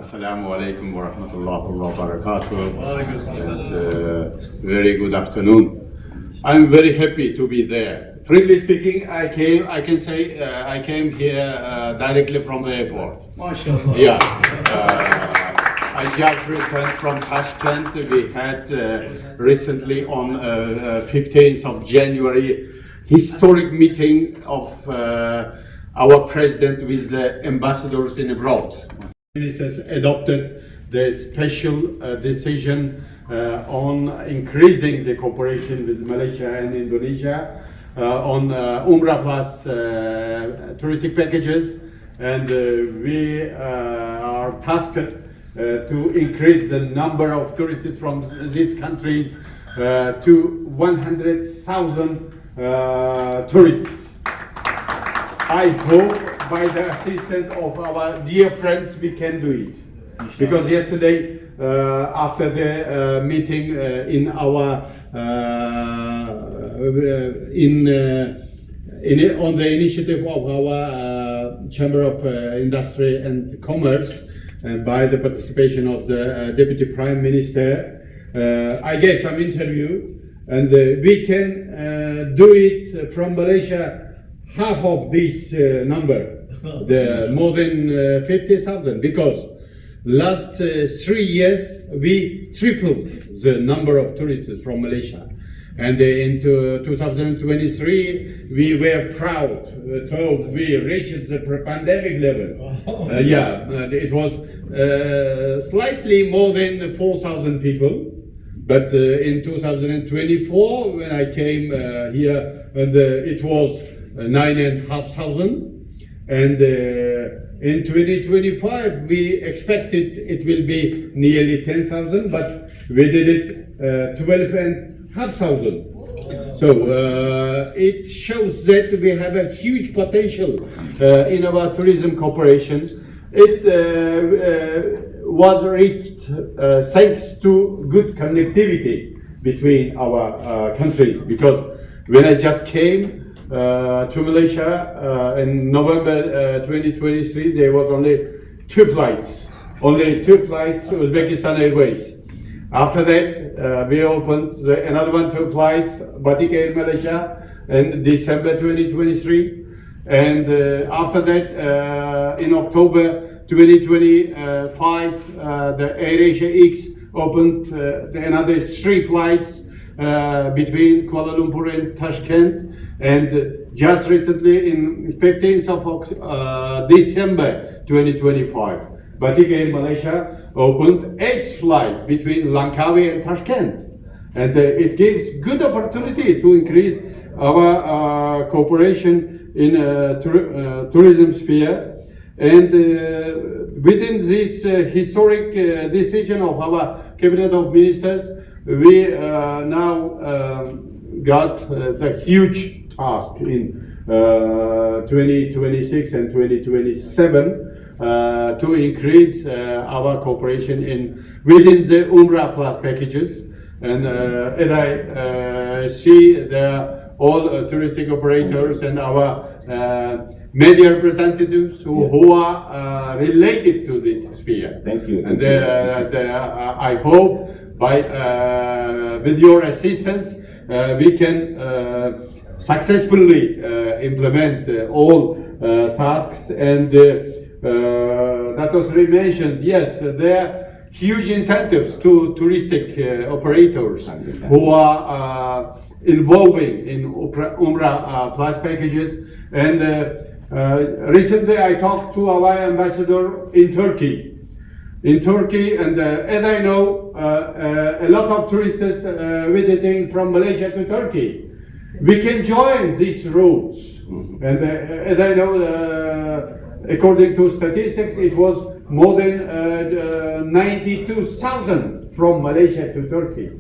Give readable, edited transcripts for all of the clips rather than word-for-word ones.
Assalamu alaikum wa rahmatullahi wa barakatuh. Very good afternoon. I'm very happy to be there. Frankly speaking, I came here directly from the airport. MashaAllah. Yeah. I just returned from Tashkent. We had recently on 15th of January historic meeting of our president with the ambassadors in abroad. Ministers adopted the special decision on increasing the cooperation with Malaysia and Indonesia on Umrah plus touristic packages, and we are tasked to increase the number of tourists from these countries to 100,000 tourists. I hope by the assistance of our dear friends we can do it. Because yesterday, after the meeting in our on the initiative of our Chamber of Industry and Commerce, and by the participation of the Deputy Prime Minister, I gave some interview, and we can do it from Malaysia half of this number, the more than 50,000, because last 3 years we tripled the number of tourists from Malaysia, and in 2023 we were proud told we reached the pre-pandemic level. It was slightly more than 4,000 people. But in 2024, when I came here, and it was 9,500, and in 2025 we expected it will be nearly 10,000, but we did it 12,500. So it shows that we have a huge potential in our tourism cooperation. It was reached thanks to good connectivity between our countries, because when I just came to Malaysia in November 2023, there was only two flights, Uzbekistan Airways. After that, we opened another two flights, Batik Air Malaysia, in December 2023. And after that, in October 2025, the AirAsia X opened another three flights between Kuala Lumpur and Tashkent. And just recently, in 15th of December 2025, Batik Air Malaysia opened 8th flight between Langkawi and Tashkent. And it gives good opportunity to increase our cooperation in tourism sphere. And within this historic decision of our Cabinet of Ministers, we now got the huge task in 2026 and 2027 to increase our cooperation within the Umrah plus packages. And as I see, there all touristic operators and our media representatives who are related to this sphere. Thank you. And I hope with your assistance we can successfully implement all tasks. And that was mentioned. Yes, there are huge incentives to touristic operators who are involving in Umrah plus packages. And recently I talked to our ambassador in Turkey. And as I know, a lot of tourists visiting from Malaysia to Turkey. We can join these routes. And as I know, according to statistics, it was more than 92,000 from Malaysia to Turkey.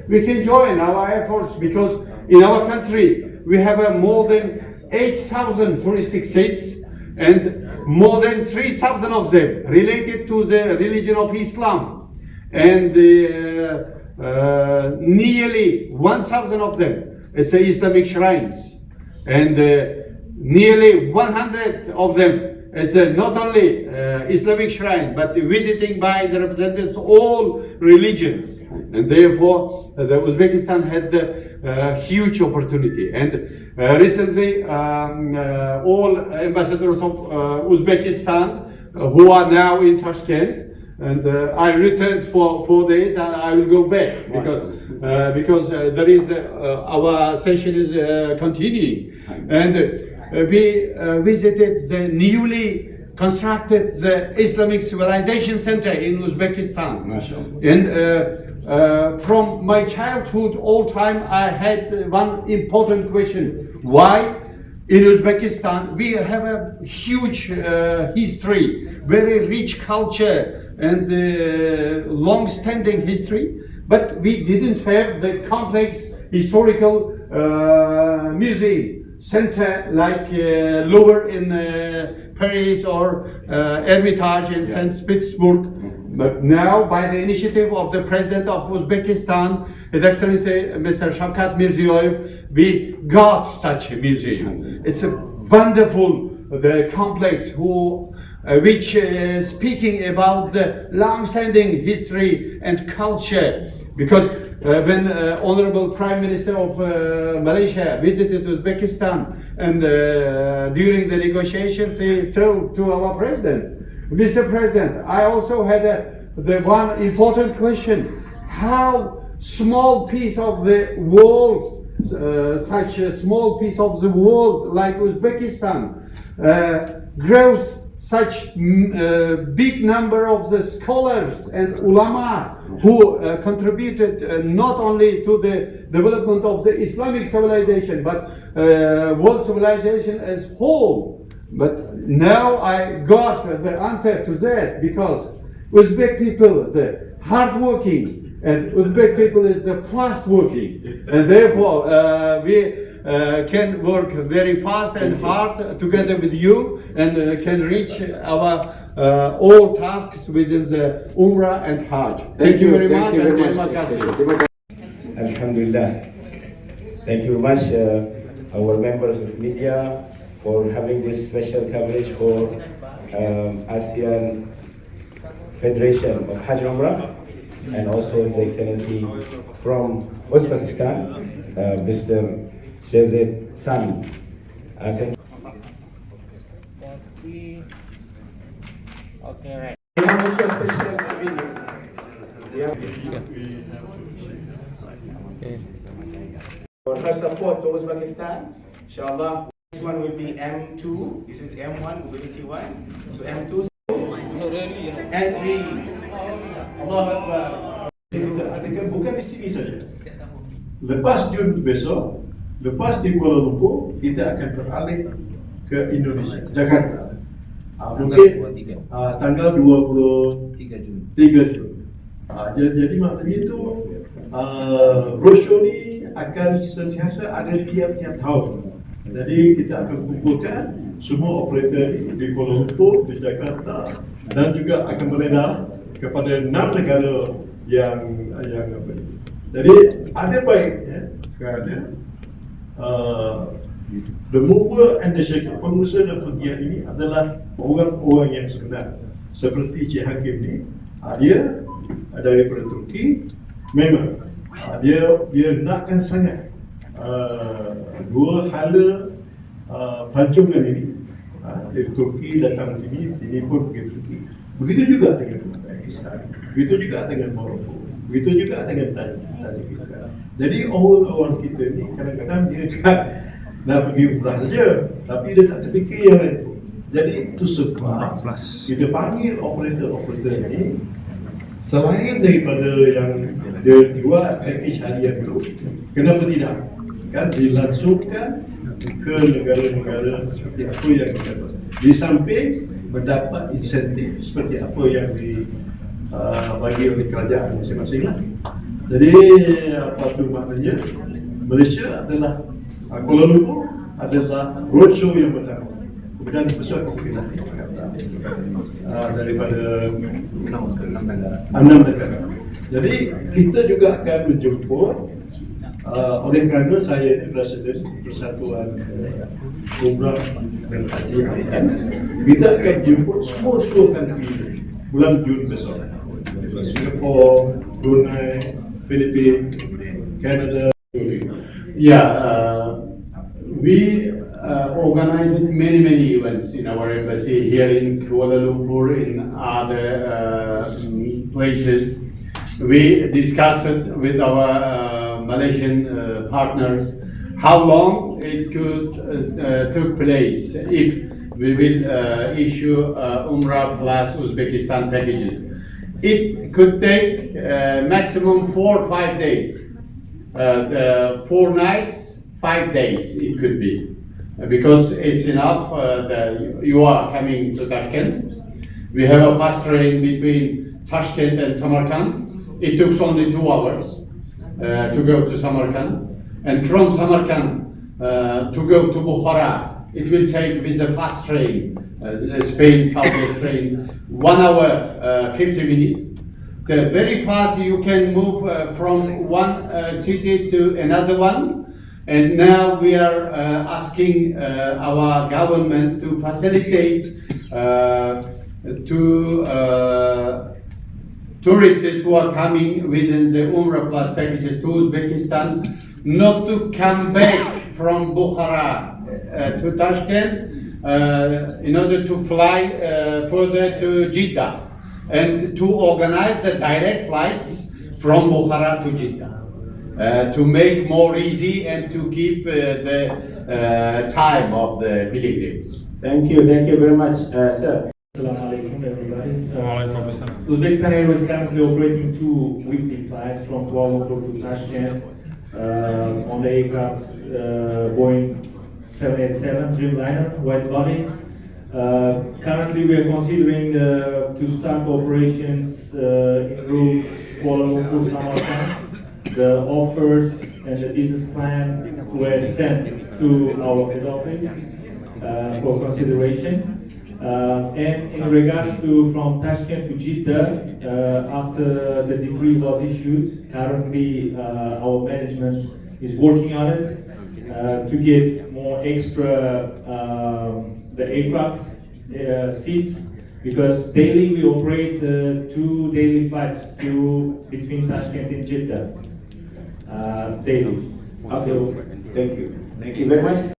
We can join our efforts, because in our country we have more than 8,000 touristic sites, and more than 3,000 of them related to the religion of Islam, and nearly 1,000 of them is Islamic shrines, and nearly 100 of them it's not only Islamic shrine, but visiting by the representatives of all religions. And therefore, the Uzbekistan had the huge opportunity. And recently, all ambassadors of Uzbekistan who are now in Tashkent, and I returned for 4 days, and I will go back because there is our session is continuing, and we visited the newly constructed the Islamic Civilization Center in Uzbekistan. And from my childhood, all time, I had one important question: why? In Uzbekistan, we have a huge history, very rich culture, and long-standing history, but we didn't have the complex historical museum center like Louvre in Paris or Hermitage in St. Petersburg. But now, by the initiative of the President of Uzbekistan, His Excellency Mr. Shavkat Mirziyoyev, we got such a museum. It's a wonderful complex which speaking about the long-standing history and culture. Because when Honorable Prime Minister of Malaysia visited Uzbekistan, and during the negotiations, he told to our President, Mr. President, I also had the one important question: how small piece of the world, such a small piece of the world like Uzbekistan, grows such big number of the scholars and ulama who contributed not only to the development of the Islamic civilization, but world civilization as whole. But now I got the answer to that, because Uzbek people, the hardworking, and Uzbek people is fast working, and therefore we can work very fast and hard together with you, and can reach our all tasks within the Umrah and Hajj. Thank you very much. Alhamdulillah. Thank you very much, our members of media, for having this special coverage for ASEAN Federation of Hajj and Umrah, and also His Excellency from Uzbekistan, Mr. Jazid Sami. Thank you. Okay, right. We have also a special video. For her support to Uzbekistan, inshallah. This one will be M2. This is M1, mobility 1. So M2. M3. Allah Akbar. Bukan di sini saja. Lepas Jun besok, lepas di Kuala Lumpur, kita akan beralih ke Indonesia, Jakarta. Mungkin tanggal 23 Jun. Jadi maknanya itu roadshow ni akan sentiasa ada tiap-tiap tahun. Jadi kita akan kumpulkan semua operator di Kuala Lumpur, di Jakarta, dan juga akan beredar kepada 6 negara yang apa ini. Jadi ada baiknya kerana the mover and the shaker, pengusaha dan penggiat ini adalah orang-orang yang sebenar. Seperti Cik Hakim ni, dia daripada Turki, memang dia nakkan sangat dua hala pelancongan ini. Dari Turki datang sini, sini pun pergi Turki. Begitu juga dengan Pakistan, begitu juga dengan Morocco, begitu juga dengan Tajikistan. Jadi orang kita ni kadang-kadang dia nak pergi umrah saja, tapi dia tak terfikir yang lain. Jadi itu sebab kita panggil operator ni, selain daripada yang dia jual package harian itu, kenapa tidak? Kan dilangsungkan ke negara-negara seperti apa yang kita buat. Di samping mendapat insentif seperti apa yang dibagi oleh kerajaan masing-masing. Jadi apa tu maknanya? Malaysia adalah Kuala Lumpur adalah roadshow yang pertama. Kemudian besar kita daripada 6 negara. Jadi kita juga akan menjemput Oleh kerana saya ini Presiden Persatuan Umrah dan Haji ASEAN, kita akan jemput semua 10 country ini bulan Jun besok. Singapore, Brunei, Filipina, Canada. Yeah, we organized many events in our embassy here in Kuala Lumpur, in other places. We discussed it with our Malaysian partners how long it could took place if we will issue Umrah plus Uzbekistan packages. It could take maximum 4 or 5 days. 4 nights, 5 days it could be. Because it's enough that you are coming to Tashkent. We have a fast train between Tashkent and Samarkand. It took only 2 hours to go to Samarkand. And from Samarkand to go to Bukhara, it will take with the fast train, Spain Talbot train, 1 hour 50 minutes. Very fast you can move from one city to another one. And now we are asking our government to facilitate to tourists who are coming within the Umrah plus packages to Uzbekistan not to come back from Bukhara to Tashkent in order to fly further to Jeddah and to organize the direct flights from Bukhara to Jeddah to make more easy and to keep the time of the pilgrims. Thank you very much, sir. Assalamu alaikum, everybody. Uzbekistan Airways is currently operating 2 weekly flights from Kuala Lumpur to Tashkent on the aircraft Boeing 787 Dreamliner wide body. Currently, we are considering to start operations in route Kuala Lumpur Samarkand. The offers and the business plan were sent to our head office for consideration. And in regards to from Tashkent to Jeddah, after the decree was issued, currently our management is working on it to get more extra the aircraft seats, because daily we operate 2 daily flights between Tashkent and Jeddah daily. Okay. Thank you very much.